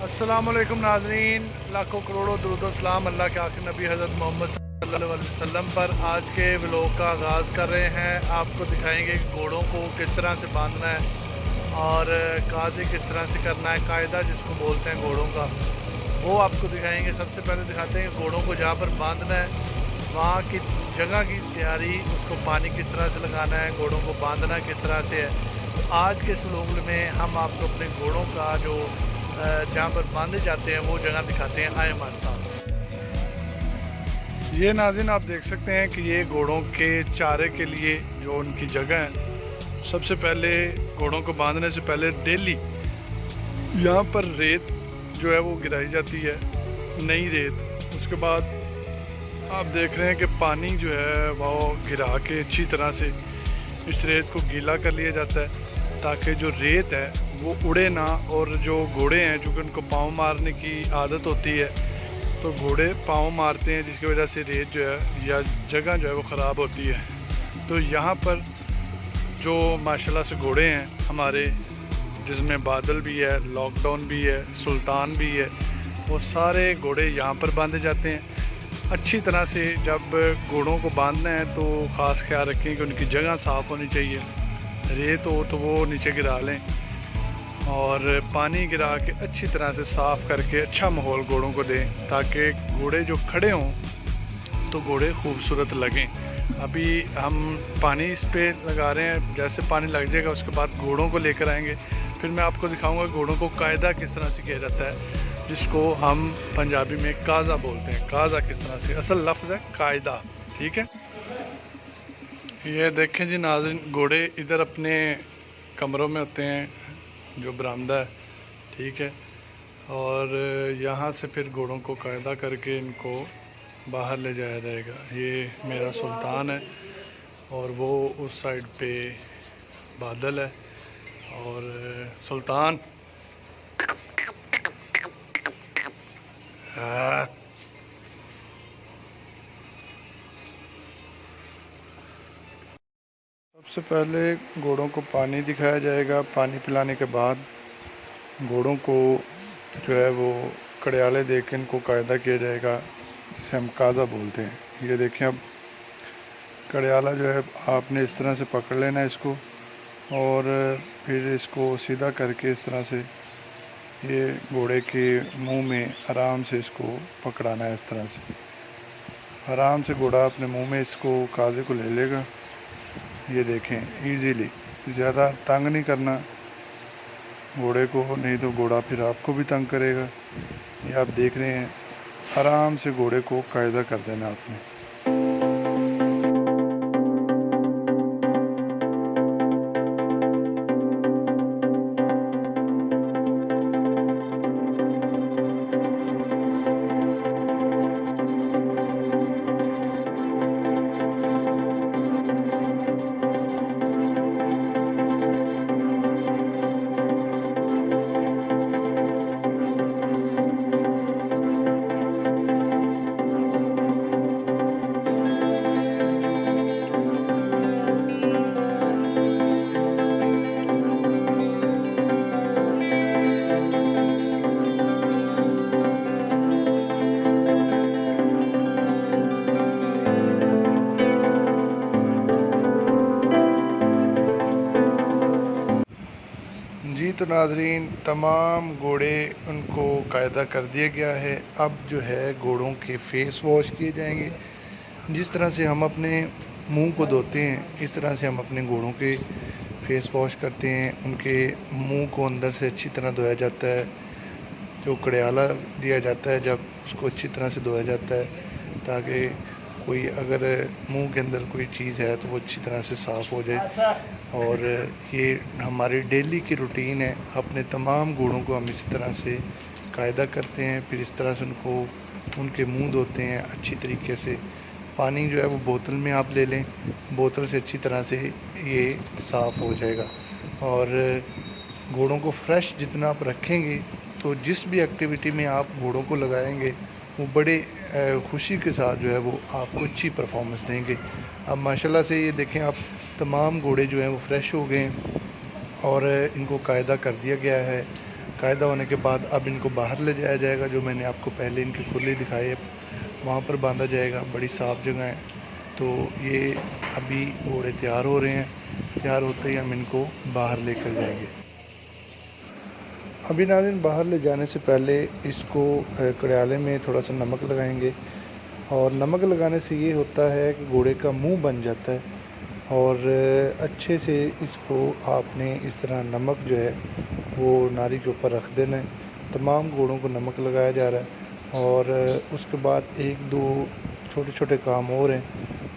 अस्सलाम वालेकुम नाज़रीन, लाखों करोड़ों दुरूद व सलाम अल्लाह के आखिरी नबी हज़रत मोहम्मद सल्लल्लाहु अलैहि वसल्लम पर। आज के व्लॉग का आगाज़ कर रहे हैं। आपको दिखाएंगे कि घोड़ों को किस तरह से बांधना है और काज़ी किस तरह से करना है, कायदा जिसको बोलते हैं घोड़ों का, वो आपको दिखाएंगे। सबसे पहले दिखाते हैं घोड़ों को जहाँ पर बांधना है वहाँ की जगह की तैयारी, उसको पानी किस तरह से लगाना है, घोड़ों को बांधना किस तरह से है। तो आज के इस व्लॉग में हम आपको अपने घोड़ों का जो जहाँ पर बांधे जाते हैं वो जगह दिखाते हैं। आए हमारे साथ। ये नाज़रीन आप देख सकते हैं कि ये घोड़ों के चारे के लिए जो उनकी जगह है। सबसे पहले घोड़ों को बांधने से पहले डेली यहाँ पर रेत जो है वो गिराई जाती है, नई रेत। उसके बाद आप देख रहे हैं कि पानी जो है वो गिरा के अच्छी तरह से इस रेत को गीला कर लिया जाता है ताकि जो रेत है वो उड़े ना। और जो घोड़े हैं चूँकि उनको पाँव मारने की आदत होती है तो घोड़े पाँव मारते हैं, जिसकी वजह से रेत जो है या जगह जो है वो ख़राब होती है। तो यहाँ पर जो माशाल्लाह से घोड़े हैं हमारे, जिसमें बादल भी है, लॉकडाउन भी है, सुल्तान भी है, वो सारे घोड़े यहाँ पर बांधे जाते हैं। अच्छी तरह से जब घोड़ों को बांधना है तो ख़ास ख्याल रखें कि उनकी जगह साफ़ होनी चाहिए। रेत हो तो वो नीचे गिरा लें और पानी गिरा के अच्छी तरह से साफ़ करके अच्छा माहौल घोड़ों को दें ताकि घोड़े जो खड़े हों तो घोड़े खूबसूरत लगें। अभी हम पानी इस पे लगा रहे हैं, जैसे पानी लग जाएगा उसके बाद घोड़ों को लेकर आएंगे। फिर मैं आपको दिखाऊंगा घोड़ों को कायदा किस तरह से किया जाता है, जिसको हम पंजाबी में काज़ा बोलते हैं। काज़ा किस तरह से, असल लफ्ज़ है कायदा, ठीक है। ये देखें जी नाज़रीन, घोड़े इधर अपने कमरों में होते हैं जो बरामदा है, ठीक है। और यहाँ से फिर घोड़ों को कायदा करके इनको बाहर ले जाया जाएगा। ये मेरा सुल्तान है और वो उस साइड पे बादल है। और सुल्तान सबसे पहले घोड़ों को पानी दिखाया जाएगा। पानी पिलाने के बाद घोड़ों को जो है वो कड़याले दे के इनको कायदा किया जाएगा, जिसे हम काज़ा बोलते हैं। ये देखें, अब कड़याला जो है आपने इस तरह से पकड़ लेना है इसको और फिर इसको सीधा करके इस तरह से ये घोड़े के मुंह में आराम से इसको पकड़ाना है। इस तरह से आराम से घोड़ा अपने मुंह में इसको काज़े को ले लेगा। ये देखें, इजीली, ज़्यादा तंग नहीं करना घोड़े को, नहीं तो घोड़ा फिर आपको भी तंग करेगा। ये आप देख रहे हैं, आराम से घोड़े को कायदा कर देना आपने। जी तो नाजरीन, तमाम घोड़े उनको कायदा कर दिया गया है। अब जो है घोड़ों के फेस वॉश किए जाएंगे। जिस तरह से हम अपने मुंह को धोते हैं इस तरह से हम अपने घोड़ों के फेस वॉश करते हैं। उनके मुंह को अंदर से अच्छी तरह धोया जाता है। जो कड़याला दिया जाता है जब उसको अच्छी तरह से धोया जाता है ताकि कोई अगर मुंह के अंदर कोई चीज़ है तो वो अच्छी तरह से साफ़ हो जाए। और ये हमारी डेली की रूटीन है। अपने तमाम घोड़ों को हम इसी तरह से कायदा करते हैं, फिर इस तरह से उनको उनके मुंह धोते हैं अच्छी तरीके से। पानी जो है वो बोतल में आप ले लें, बोतल से अच्छी तरह से ये साफ़ हो जाएगा। और घोड़ों को फ्रेश जितना आप रखेंगे तो जिस भी एक्टिविटी में आप घोड़ों को लगाएंगे वो बड़े खुशी के साथ जो है वो आपको अच्छी परफॉर्मेंस देंगे। अब माशाल्लाह से ये देखें आप, तमाम घोड़े जो हैं वो फ्रेश हो गए हैं और इनको कायदा कर दिया गया है। कायदा होने के बाद अब इनको बाहर ले जाया जाएगा, जो मैंने आपको पहले इनके खुले दिखाए, वहाँ पर बांधा जाएगा। बड़ी साफ़ जगह है। तो ये अभी घोड़े तैयार हो रहे हैं, तैयार होते ही हम इनको बाहर लेकर जाएंगे। अभी नाज़रीन बाहर ले जाने से पहले इसको कड़याले में थोड़ा सा नमक लगाएंगे, और नमक लगाने से ये होता है कि घोड़े का मुंह बन जाता है, और अच्छे से इसको आपने इस तरह नमक जो है वो नारी के ऊपर रख देना है। तमाम घोड़ों को नमक लगाया जा रहा है। और उसके बाद एक दो छोटे छोटे काम और हैं,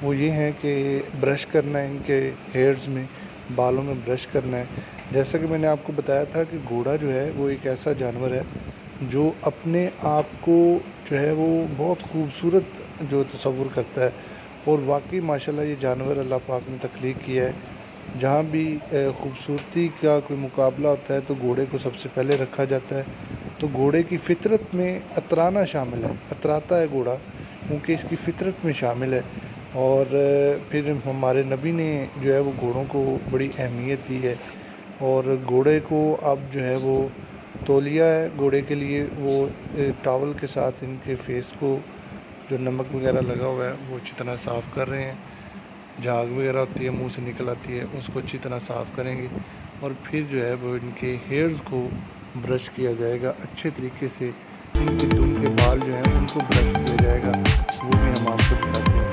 वो ये हैं कि ब्रश करना है, इनके हेयर्स में, बालों में ब्रश करना है। जैसा कि मैंने आपको बताया था कि घोड़ा जो है वो एक ऐसा जानवर है जो अपने आप को जो है वो बहुत खूबसूरत जो तस्वुर करता है। और वाकई माशाल्लाह ये जानवर अल्लाह पाक ने तख्लीक किया है। जहाँ भी खूबसूरती का कोई मुकाबला होता है तो घोड़े को सबसे पहले रखा जाता है। तो घोड़े की फ़ितरत में अतराना शामिल है, अतराता है घोड़ा, क्योंकि इसकी फ़ितरत में शामिल है। और फिर हमारे नबी ने जो है वो घोड़ों को बड़ी अहमियत दी है। और घोड़े को अब जो है वो तौलिया है घोड़े के लिए, वो टॉवल के साथ इनके फेस को जो नमक वगैरह लगा हुआ है वो अच्छी तरह साफ़ कर रहे हैं। झाग वगैरह होती है मुंह से निकल आती है, उसको अच्छी तरह साफ़ करेंगे। और फिर जो है वो इनके हेयर्स को ब्रश किया जाएगा अच्छे तरीके से। इनके दुम के बाल जो हैं उनको ब्रश किया जाएगा, वो भी हम आपको दिखाते हैं।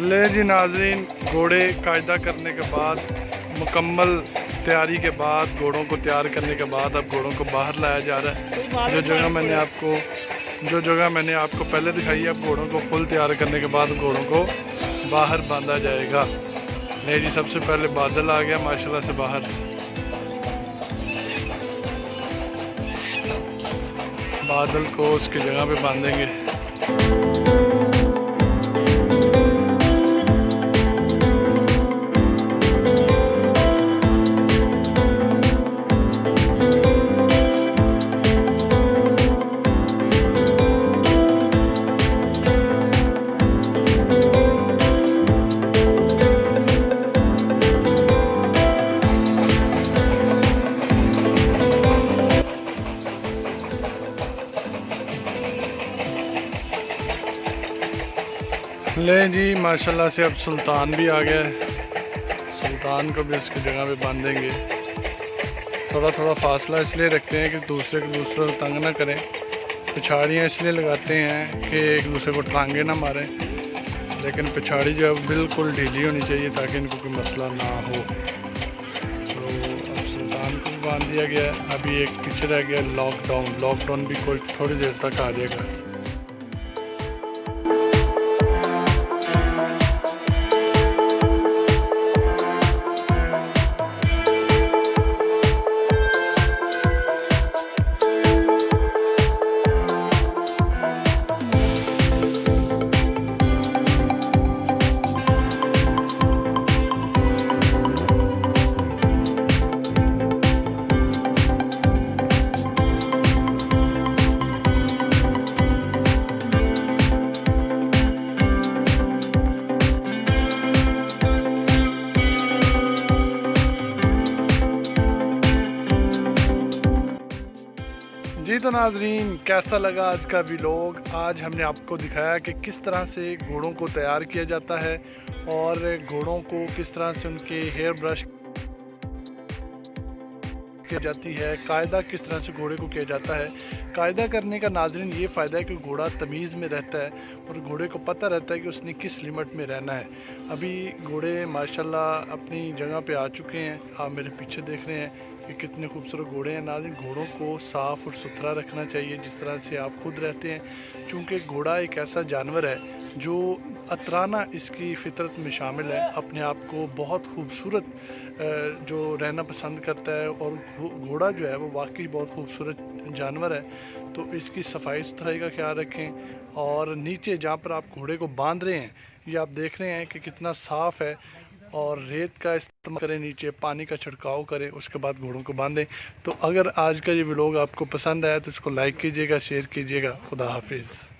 ले जी नाजरीन, घोड़े कायदा करने के बाद, मुकम्मल तैयारी के बाद, घोड़ों को तैयार करने के बाद अब घोड़ों को बाहर लाया जा रहा है। जो जगह मैंने आपको पहले दिखाई है, अब घोड़ों को फुल तैयार करने के बाद घोड़ों को बाहर बांधा जाएगा। ले जी, सबसे पहले बादल आ गया माशाल्लाह से बाहर। बादल को उसकी जगह पे बांधेंगे। ले जी, माशाल्लाह से अब सुल्तान भी आ गया है। सुल्तान को भी इसकी जगह पे बांधेंगे। थोड़ा थोड़ा फासला इसलिए रखते हैं कि दूसरे को तंग ना करें। पिछाड़ियाँ इसलिए लगाते हैं कि एक दूसरे को टांगे ना मारें, लेकिन पिछाड़ी जो है बिल्कुल ढीली होनी चाहिए ताकि इनको कोई मसला ना हो। तो अब सुल्तान को भी बांध दिया गया है। अभी एक पीछे रह गया लॉकडाउन भी कोई थोड़ी देर तक आ जाएगा। जी तो नाजरीन, कैसा लगा आज का व्लॉग। आज हमने आपको दिखाया कि किस तरह से घोड़ों को तैयार किया जाता है और घोड़ों को किस तरह से उनके हेयर ब्रश किया जाती है, कायदा किस तरह से घोड़े को किया जाता है। कायदा करने का नाजरीन ये फ़ायदा है कि घोड़ा तमीज़ में रहता है और घोड़े को पता रहता है कि उसने किस लिमिट में रहना है। अभी घोड़े माशाल्लाह अपनी जगह पे आ चुके हैं। आप मेरे पीछे देख रहे हैं कि कितने खूबसूरत घोड़े हैं। नाज़रीन, घोड़ों को साफ़ और सुथरा रखना चाहिए जिस तरह से आप खुद रहते हैं, चूँकि घोड़ा एक ऐसा जानवर है जो अतराना इसकी फितरत में शामिल है। अपने आप को बहुत खूबसूरत जो रहना पसंद करता है और घोड़ा जो है वो वाकई बहुत खूबसूरत जानवर है। तो इसकी सफाई सुथराई का ख्याल रखें और नीचे जहाँ पर आप घोड़े को बांध रहे हैं ये आप देख रहे हैं कि कितना साफ़ है और रेत का इस्तेमाल करें, नीचे पानी का छिड़काव करें, उसके बाद घोड़ों को बांधें। तो अगर आज का ये व्लॉग आपको पसंद आया तो इसको लाइक कीजिएगा, शेयर कीजिएगा। खुदा हाफिज़।